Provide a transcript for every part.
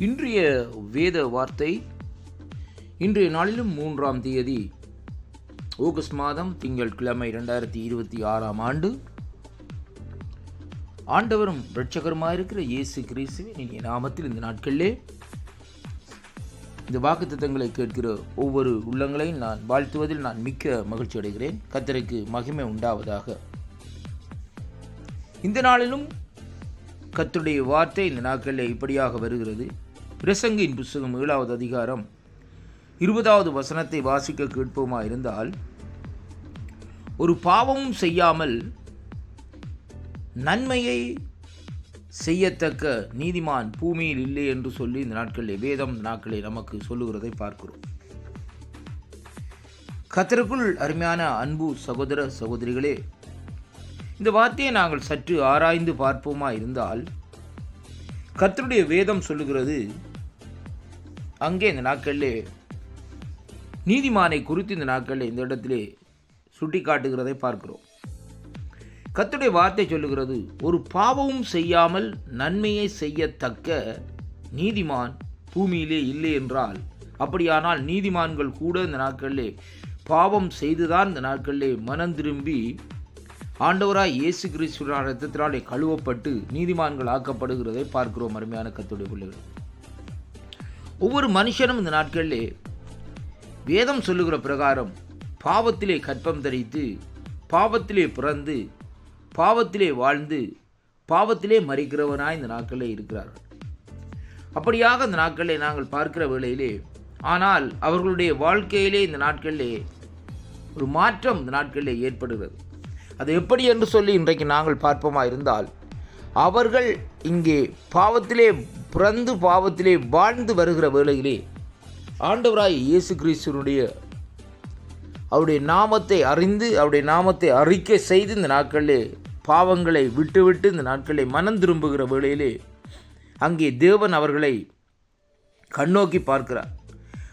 இன்றைய வேத வார்த்தை இன்றைய நாளிலும் 3ஆம் தேதி ஆகஸ்ட் மாதம் திங்கட்கிழமை 2026ஆம் ஆண்டு. ஆண்டவரும் இரட்சகருமாயிருக்கிற இயேசு கிறிஸ்துவின் இனிய நாமத்தில் இந்த நாட்களிலே இந்த வாக்குத்தத்தங்களை கேட்கிற ஒவ்வொரு உள்ளங்களையும் நான் வாழ்த்துவதில் நான் மிக்க மகிழ்ச்சி அடைகிறேன். கர்த்தருக்கு மகிமை உண்டாவதாக. இந்த நாளிலும் கர்த்தருடைய வார்த்தை இந்த நாட்களில் இப்படியாக வருகிறது. பிரசங்கின் புஸ்தகம் 7வது அதிகாரம் 20வது வசனத்தை வாசிக்க கேட்போமா இருந்தால், ஒரு பாவமும் செய்யாமல் நன்மையை செய்யத்தக்க நீதிமான் பூமியில் இல்லை என்று சொல்லி இந்த நாட்களில் வேதம் நாட்களில் நமக்கு சொல்லுகிறதை பார்க்கிறோம். கர்த்தருக்குள் அருமையான அன்பு சகோதர சகோதரிகளே, இந்த வார்த்தையை நாங்கள் சற்று ஆராய்ந்து பார்ப்போமா இருந்தால், கர்த்தருடைய வேதம் சொல்லுகிறது, அங்கே இந்த நாட்களிலே நீதிமானை குறித்து இந்த நாட்களில் இந்த இடத்திலே சுட்டி காட்டுகிறதை பார்க்கிறோம். கர்த்தருடைய வார்த்தை சொல்லுகிறது, ஒரு பாவமும் செய்யாமல் நன்மையை செய்யத்தக்க நீதிமான் பூமியிலே இல்லை என்றால், அப்படியானால் நீதிமான்கள் கூட இந்த நாட்களிலே பாவம் செய்துதான் இந்த நாட்களிலே மனம் திரும்பி ஆண்டவராய் இயேசு கிறிஸ்துவின் இரத்தத்தினாலே கழுவப்பட்டு நீதிமான்கள் ஆக்கப்படுகிறதை பார்க்கிறோம். அருமையான கர்த்தருடைய பிள்ளைகள், ஒவ்வொரு மனுஷனும் இந்த நாட்களிலே வேதம் சொல்லுகிற பிரகாரம் பாவத்திலே கற்பம் தரித்து, பாவத்திலே பிறந்து, பாவத்திலே வாழ்ந்து, பாவத்திலே மரிக்கிறவனாய் இந்த நாட்களிலே இருக்கிறார்கள். அப்படியாக இந்த நாட்களிலே நாங்கள் பார்க்கிற வேளையிலே, ஆனால் அவர்களுடைய வாழ்க்கையிலே இந்த நாட்களிலே ஒரு மாற்றம் இந்த நாட்களிலே ஏற்படுகிறது. அது எப்படி என்று சொல்லி இன்றைக்கு நாங்கள் பார்ப்போமா இருந்தால், அவர்கள் இங்கே பாவத்திலே பிறந்து பாவத்திலே வாழ்ந்து வருகிற வேளையிலே ஆண்டவராய் இயேசு கிறிஸ்துவினுடைய அவருடைய நாமத்தை அறிந்து, அவருடைய நாமத்தை அறிக்கை செய்து இந்த நாட்களிலே பாவங்களை விட்டுவிட்டு இந்த நாட்களை மனம் திரும்புகிற வேளையிலே அங்கே தேவன் அவர்களை கண்ணோக்கி பார்க்கிறார்.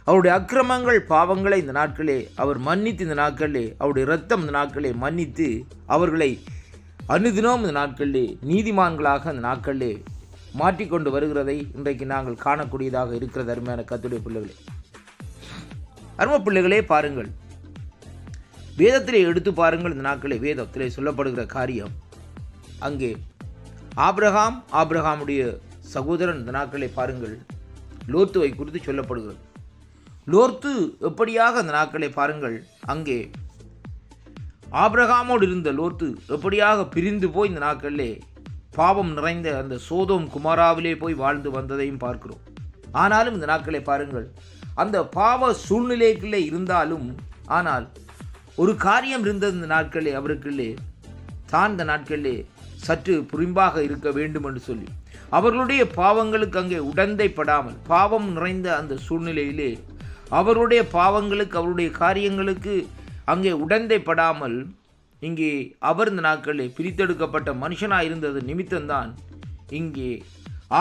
அவருடைய அக்கிரமங்கள் பாவங்களை இந்த நாட்களே அவர் மன்னித்து, இந்த நாட்களிலே அவருடைய இரத்தம் இந்த நாட்களே மன்னித்து அவர்களை அனுதினம் இந்த நாட்களிலே நீதிமான்களாக இந்த நாட்களிலே மாற்றிக்கொண்டு வருகிறதை இன்றைக்கு நாங்கள் காணக்கூடியதாக இருக்கிறது. அருமையான கர்த்தருடைய பிள்ளைகளே, அருமை பிள்ளைகளே, பாருங்கள், வேதத்திலே எடுத்து பாருங்கள். இந்த நாட்களே வேதத்திலே சொல்லப்படுகிற காரியம், அங்கே ஆபிரகாமுடைய சகோதரன் இந்த நாட்களை பாருங்கள், லோத்துவை குறித்து சொல்லப்படுகிறது. லோத்து எப்படியாக அந்த நாட்களை பாருங்கள், அங்கே ஆபிரகாமோடு இருந்த லோத்து எப்படியாக பிரிந்து போய் இந்த நாட்களிலே பாவம் நிறைந்த அந்த சோதோம் குமாராவிலே போய் வாழ்ந்து வந்ததையும் பார்க்கிறோம். ஆனாலும் இந்த நாட்களை பாருங்கள், அந்த பாவ சூழ்நிலைக்குள்ளே இருந்தாலும், ஆனால் ஒரு காரியம் இருந்தது இந்த நாட்களிலே அவருக்குள்ளே, தான் இந்த நாட்களிலே சற்று புரிம்பாக இருக்க வேண்டும் என்று சொல்லி அவர்களுடைய பாவங்களுக்கு அங்கே உடந்தைப்படாமல், பாவம் நிறைந்த அந்த சூழ்நிலையிலே அவருடைய பாவங்களுக்கு அவருடைய காரியங்களுக்கு அங்கே உடந்தைப்படாமல் இங்கே அவர் இந்த நாட்களில் பிரித்தெடுக்கப்பட்ட மனுஷனாக இருந்தது நிமித்தம்தான் இங்கே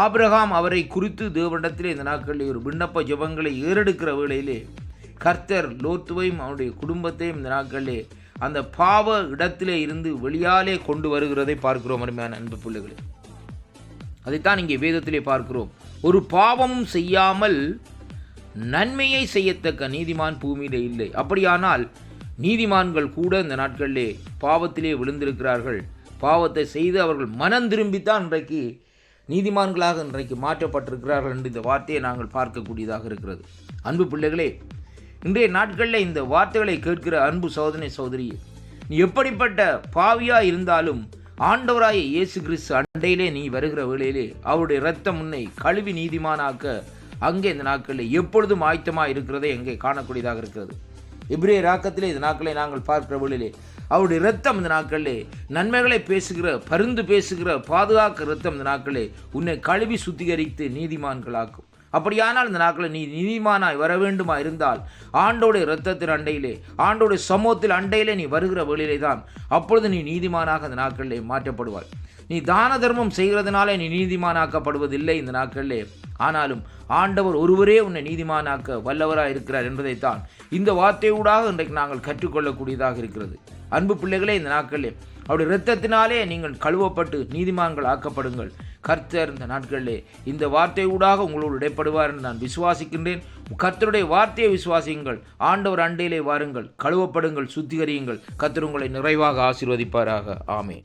ஆபிரகாம் அவரை குறித்து தேவனிடத்திலே இந்த நாட்களில் ஒரு விண்ணப்ப ஜெபங்களை ஏறெடுக்கிற வேளையிலே கர்த்தர் லோத்துவையும் அவருடைய குடும்பத்தையும் இந்த நாட்களிலே அந்த பாவ இடத்திலே இருந்து வெளியாலே கொண்டு வருகிறதை பார்க்கிறோம். அருமையான அன்பு பிள்ளைகளே, அதைத்தான் இங்கே வேதத்திலே பார்க்கிறோம். ஒரு பாவமும் செய்யாமல் நன்மையை செய்யத்தக்க நீதிமான் பூமியிலே இல்லை. அப்படியானால் நீதிமான்கள் கூட இந்த நாட்களிலே பாவத்திலே விழுந்திருக்கிறார்கள். பாவத்தை செய்து அவர்கள் மனம் திரும்பித்தான் இன்றைக்கு நீதிமான்களாக இன்றைக்கு மாற்றப்பட்டிருக்கிறார்கள் என்று இந்த வார்த்தையை நாங்கள் பார்க்கக்கூடியதாக இருக்கிறது. அன்பு பிள்ளைகளே, இன்றைய நாட்களில் இந்த வார்த்தைகளை கேட்கிற அன்பு சகோதரனே சகோதரியே, நீ எப்படிப்பட்ட பாவியாக இருந்தாலும் ஆண்டவராய இயேசு கிறிஸ்து அண்டையிலே நீ வருகிற வேளையிலே அவருடைய இரத்தம் உன்னை கழுவி நீதிமானாக்க அங்கே இந்த நாட்களில் எப்பொழுதும் ஆயத்தமாக இருக்கிறதை எங்கே காணக்கூடியதாக இருக்கிறது. எபிரேய ராக்கத்திலே இந்த நாட்களை நாங்கள் பார்க்கிற வேளையிலே அவருடைய இரத்தம் இந்த நாட்களிலே நன்மைகளை பேசுகிற, பரிந்து பேசுகிற, பாதுகாக்கிற இரத்தம் இந்த நாட்களே உன்னை கழுவி சுத்திகரித்து நீதிமான்களாக்கும். அப்படியானால் இந்த நாட்களில் நீ நீதிமானாய் வர வேண்டுமா இருந்தால் ஆண்டோடைய இரத்தத்தின் அண்டையிலே, ஆண்டோடைய சமூகத்தில் அண்டையிலே நீ வருகிற வேளையிலே தான் அப்பொழுது நீ நீதிமானாக இந்த நாட்களிலே மாற்றப்படுவாய். நீ தான தர்மம் செய்கிறதுனாலே நீ நீதிமானாக்கப்படுவதில்லை இந்த நாட்களிலே. ஆனாலும் ஆண்டவர் ஒருவரே உன்னை நீதிமானாக்க வல்லவராக இருக்கிறார் என்பதைத்தான் இந்த வார்த்தையூடாக இன்றைக்கு நாங்கள் கற்றுக்கொள்ளக்கூடியதாக இருக்கிறது. அன்பு பிள்ளைகளே, இந்த நாட்களிலே அவருடைய இரத்தத்தினாலே நீங்கள் கழுவப்பட்டு நீதிமான்கள் ஆக்கப்படுங்கள். கர்த்தர் இந்த நாட்களிலே இந்த வார்த்தையூடாக உங்களோடு இடைப்படுவார் என்று நான் விசுவாசிக்கின்றேன். கர்த்தருடைய வார்த்தையை விசுவாசியுங்கள். ஆண்டவர் அண்டையிலே வாருங்கள், கழுவப்படுங்கள், சுத்திகரியுங்கள். கர்த்தர் உங்களை நிறைவாக ஆசீர்வதிப்பாராக. ஆமென்.